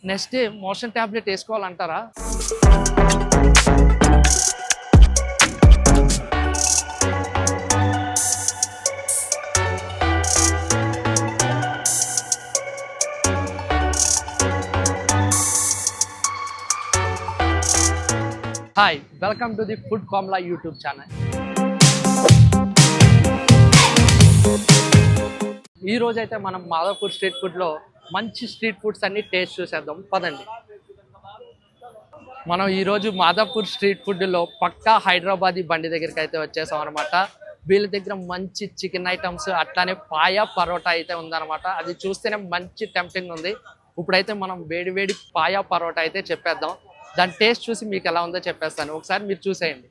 Next day motion tablet వేసుకోవాలంటారా? Hi, welcome to the food Kamla YouTube channel. ఈ రోజైతే మనం మాదాపూర్ స్ట్రీట్ ఫుడ్లో మంచి స్ట్రీట్ ఫుడ్స్ అన్ని టేస్ట్ చూసేద్దాం పదండి. మనం ఈరోజు మాదాపూర్ స్ట్రీట్ ఫుడ్లో పక్కా హైదరాబాదీ బండి దగ్గరికి అయితే వచ్చేసాం అనమాట. వీళ్ళ దగ్గర మంచి చికెన్ ఐటమ్స్ అట్లానే పాయా పరోటా అయితే ఉందన్నమాట. అది చూస్తేనే మంచి టెంప్టింగ్ ఉంది. ఇప్పుడైతే మనం వేడి వేడి పాయా పరోటా అయితే చెప్పేద్దాం. దాని టేస్ట్ చూసి మీకు ఎలా ఉందో చెప్పేస్తాను, ఒకసారి మీరు చూసేయండి.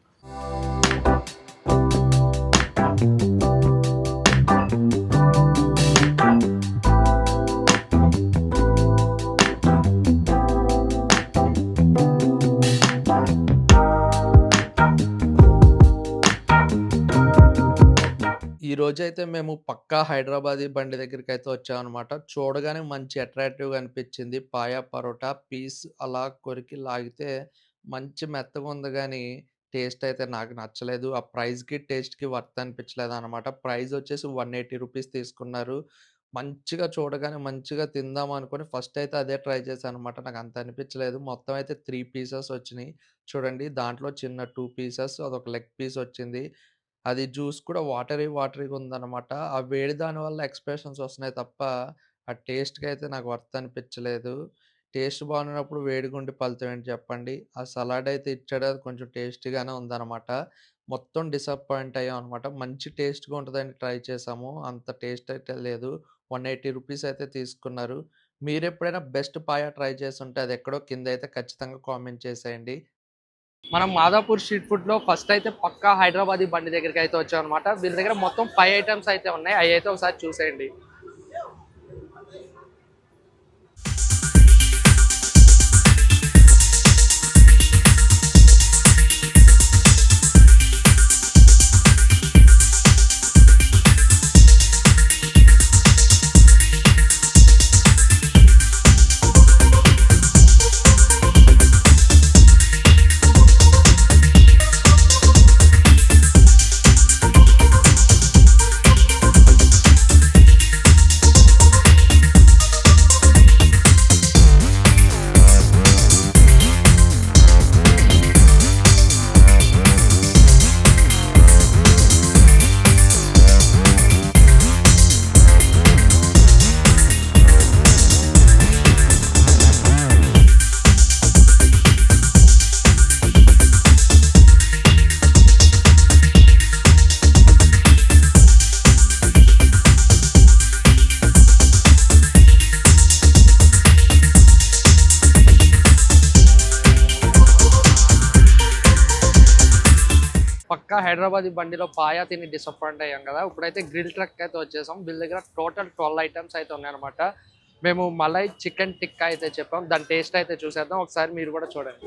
ఈ రోజైతే మేము పక్కా హైదరాబాదీ బండి దగ్గరికి అయితే వచ్చామన్నమాట. చూడగానే మంచి అట్రాక్టివ్‌గా అనిపించింది. పాయా పరోటా పీస్ అలా కొరికి లాగితే మంచి మెత్తగా ఉంది గానీ, టేస్ట్ అయితే నాకు నచ్చలేదు. ఆ ప్రైస్‌కి, టేస్ట్‌కి వర్త్ అనిపించలేదన్నమాట. ప్రైస్ వచ్చేసి రూ. 180 తీసుకున్నారు. మంచిగా చూడగానే మంచిగా తిందాం అనుకోని ఫస్ట్ అయితే అదే ట్రై చేశానన్నమాట. నాకు అంత అనిపించలేదు. మొత్తం అయితే 3 పీసెస్ వచ్చినాయి. చూడండి, దాంట్లో చిన్న 2 పీసెస్ అదొక లెగ్ పీస్ వచ్చింది. అది జ్యూస్ కూడా వాటరీగా ఉందనమాట. ఆ వేడి దాని వల్ల ఎక్స్‌ప్రెషన్స్ వస్తున్నాయి తప్ప, ఆ టేస్ట్‌కైతే నాకు వర్త్ అనిపించలేదు. టేస్ట్ బాగున్నప్పుడు వేడిగుండి ఫలితం ఏంటి చెప్పండి. ఆ సలాడ్ అయితే ఇచ్చాడు, అది కొంచెం టేస్టీగానే ఉందనమాట. మొత్తం డిసప్పాయింట్ అయ్యామనమాట. మంచి టేస్ట్‌గా ఉంటదని ట్రై చేసాము. అంత టేస్ట్ అయితే లేదు. రూ. 180 అయితే తీసుకున్నారు. మీరెప్పుడైనా బెస్ట్ పాయా ట్రై చేసుంటే అదెక్కడో కిందైతే ఖచ్చితంగా కామెంట్ చేసేయండి. మనం మాదాపూర్ స్ట్రీట్ ఫుడ్లో ఫస్ట్ అయితే పక్కా హైదరాబాదీ బండి దగ్గరికి అయితే వచ్చాం అనమాట. వీళ్ళ దగ్గర మొత్తం 5 ఐటమ్స్ అయితే ఉన్నాయి. అవి అయితే ఒకసారి చూసేయండి. పక్కా హైదరాబాదీ బండిలో పాయా తిని డిసప్పాయింట్ అయ్యాం కదా. ఇప్పుడైతే గ్రిల్ ట్రక్ అయితే వచ్చేసాం. వీళ్ళ దగ్గర టోటల్ 12 ఐటమ్స్ అయితే ఉన్నాయన్నమాట. మేము మలై చికెన్ టిక్కా అయితే చెప్పాం. దాని టేస్ట్ అయితే చూసేద్దాం, ఒకసారి మీరు కూడా చూడండి.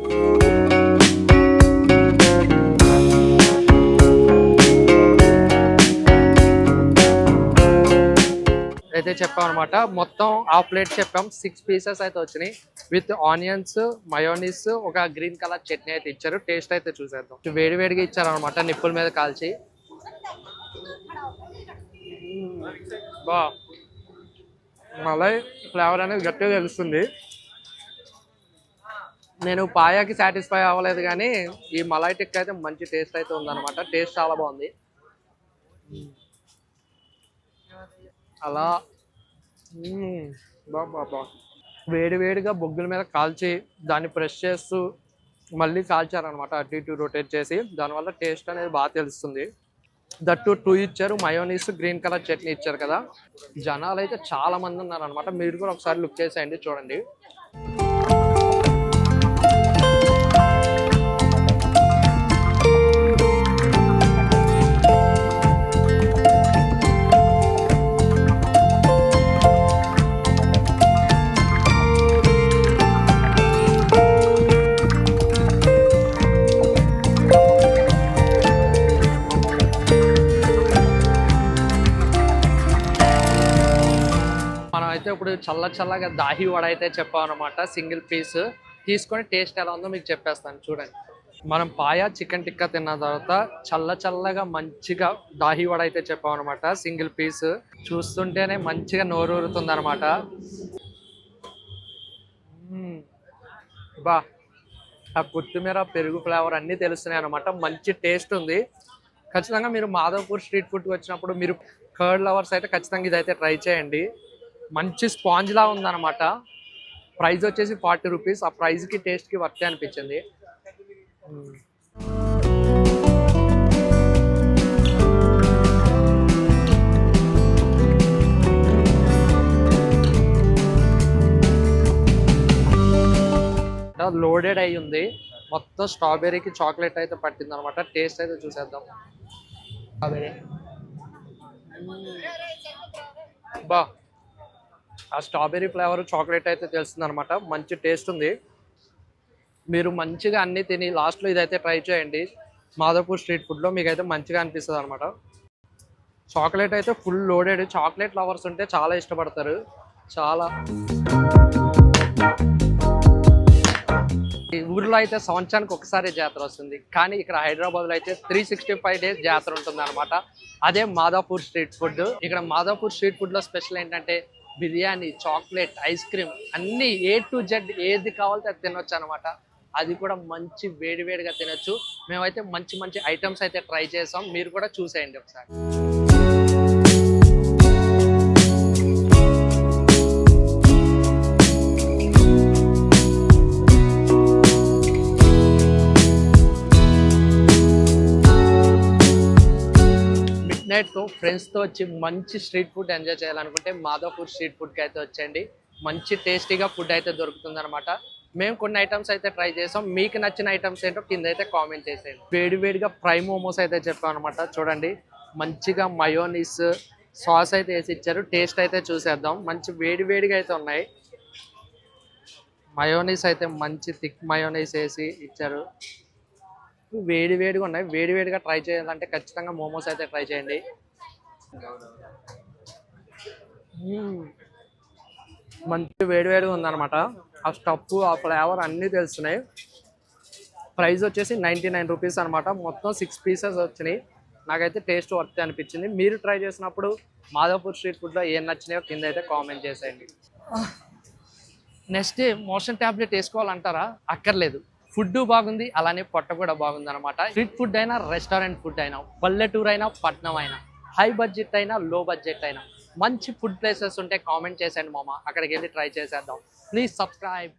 అయితే చెప్పాం అనమాట. మొత్తం హాఫ్ ప్లేట్ చెప్పాం. 6 పీసెస్ అయితే వచ్చినాయి విత్ ఆనియన్స్, మయోనీస్, ఒక గ్రీన్ కలర్ చట్నీ అయితే ఇచ్చారు. టేస్ట్ అయితే చూసేద్దాం. వేడి వేడిగా ఇచ్చారు అనమాట, నిప్పుల మీద కాల్చి. బా మలై ఫ్లేవర్ అనేది గట్టిగా తెలుస్తుంది. నేను పాయాకి సాటిస్ఫై అవ్వలేదు కానీ ఈ మలై టిక్కా అయితే మంచి టేస్ట్ అయితే ఉందన్నమాట. టేస్ట్ చాలా బాగుంది. అలా బాబా వేడి వేడిగా బొగ్గుల మీద కాల్చి దాన్ని ప్రెస్ చేస్తూ మళ్ళీ కాల్చారనమాట, అటు ఇటు రొటేట్ చేసి. దానివల్ల టేస్ట్ అనేది బాగా తెలుస్తుంది. దట్టు 2 ఇచ్చారు, మయోనీస్, గ్రీన్ కలర్ చట్నీ ఇచ్చారు కదా. జనాలు అయితే చాలా మంది ఉన్నారు అనమాట. మీరు కూడా ఒకసారి లుక్ చేసేయండి, చూడండి. అయితే ఇప్పుడు ఇప్పుడు చల్లగా దాహి వడ అయితే చెప్పాం అనమాట. సింగిల్ పీస్ తీసుకొని టేస్ట్ ఎలా ఉందో మీకు చెప్పేస్తాను చూడండి. మనం పాయా చికెన్ టిక్కా తిన్న తర్వాత చల్లగా మంచిగా దాహి వడ అయితే చెప్పాం అనమాట. సింగిల్ పీస్ చూస్తుంటేనే మంచిగా నోరూరుతుంది అనమాట. బా ఆ కొత్తిమీర పెరుగు ఫ్లేవర్ అన్నీ తెలుస్తున్నాయి అనమాట. మంచి టేస్ట్ ఉంది. ఖచ్చితంగా మీరు మాధవపూర్ స్ట్రీట్ ఫుడ్కి వచ్చినప్పుడు మీరు కర్డ్ లవర్స్ అయితే ఖచ్చితంగా ఇదైతే ట్రై చేయండి. మంచి స్పాంజ్లా ఉందన్నమాట. ప్రైస్ వచ్చేసి 40 రూపీస్. ఆ ప్రైస్కి టేస్ట్కి వర్తే అనిపించింది. లోడెడ్ అయి ఉంది. మొత్తం స్ట్రాబెర్రీకి చాక్లెట్ అయితే పట్టింది అనమాట. టేస్ట్ అయితే చూసేద్దాం. స్ట్రాబెర్రీ బా ఆ స్ట్రాబెర్రీ ఫ్లేవర్ చాక్లెట్ అయితే తెలుస్తుంది అనమాట. మంచి టేస్ట్ ఉంది. మీరు మంచిగా అన్నీ తిని లాస్ట్లో ఇదైతే ట్రై చేయండి. మాధవపూర్ స్ట్రీట్ ఫుడ్లో మీకైతే మంచిగా అనిపిస్తుంది అనమాట. చాక్లెట్ అయితే ఫుల్ లోడెడ్. చాక్లెట్ లవర్స్ ఉంటే చాలా ఇష్టపడతారు. చాలా ఈ ఊర్లో అయితే సంవత్సరానికి ఒకసారి జాతర వస్తుంది. కానీ ఇక్కడ హైదరాబాద్లో అయితే 365 డేస్ జాతర ఉంటుంది అనమాట. అదే మాధవపూర్ స్ట్రీట్ ఫుడ్. ఇక్కడ మాధవపూర్ స్ట్రీట్ ఫుడ్లో స్పెషల్ ఏంటంటే బిర్యానీ, చాక్లెట్, ఐస్ క్రీమ్ అన్నీ A to Z ఏది కావాలో అది తినొచ్చు అనమాట. అది కూడా మంచి వేడిగా తినొచ్చు. మేమైతే మంచి ఐటమ్స్ అయితే ట్రై చేసాం. మీరు కూడా చూసేయండి ఒకసారి. నైట్తో ఫ్రెండ్స్తో వచ్చి మంచి స్ట్రీట్ ఫుడ్ ఎంజాయ్ చేయాలనుకుంటే మాధవపూర్ స్ట్రీట్ ఫుడ్కి అయితే వచ్చేయండి. మంచి టేస్టీగా ఫుడ్ అయితే దొరుకుతుంది అనమాట. మేము కొన్ని ఐటమ్స్ అయితే ట్రై చేసాం. మీకు నచ్చిన ఐటమ్స్ ఏంటో కింద అయితే కామెంట్ చేసేయండి. వేడిగా ఫ్రై మోమోస్ అయితే చెప్పాం అనమాట. చూడండి మంచిగా మయోనీస్ సాస్ అయితే వేసి ఇచ్చారు. టేస్ట్ అయితే చూసేద్దాం. మంచి వేడిగా అయితే ఉన్నాయి. మయోనీస్ అయితే మంచి థిక్ మయోనీస్ వేసి ఇచ్చారు. వేడిగా ఉన్నాయి. వేడిగా ట్రై చేయాలంటే ఖచ్చితంగా మోమోస్ అయితే ట్రై చేయండి. మంచి వేడిగా ఉందన్నమాట. ఆ స్టఫ్ ఆ ఫ్లేవర్ అన్నీ తెలుస్తున్నాయి. ప్రైస్ వచ్చేసి 99 రూపీస్ అనమాట. మొత్తం 6 పీసెస్ వచ్చినాయి. నాకైతే టేస్ట్ వర్త్ అనిపించింది. మీరు ట్రై చేసినప్పుడు మాధవపూర్ స్ట్రీట్ ఫుడ్లో ఏం నచ్చినాయో కింద అయితే కామెంట్ చేసేయండి. నెక్స్ట్ మోషన్ ట్యాబ్లెట్ వేసుకోవాలంటారా? అక్కర్లేదు. ఫుడ్ బాగుంది, అలానే పొట్ట కూడా బాగుంది అనమాట. స్ట్రీట్ ఫుడ్ అయినా రెస్టారెంట్ ఫుడ్ అయినా పల్లెటూరు అయినా పట్నం అయినా హై బడ్జెట్ అయినా లో బడ్జెట్ అయినా మంచి ఫుడ్ ప్లేసెస్ ఉంటే కామెంట్ చేసేయండి మామ. అక్కడికి వెళ్ళి ట్రై చేసేద్దాం. Please subscribe.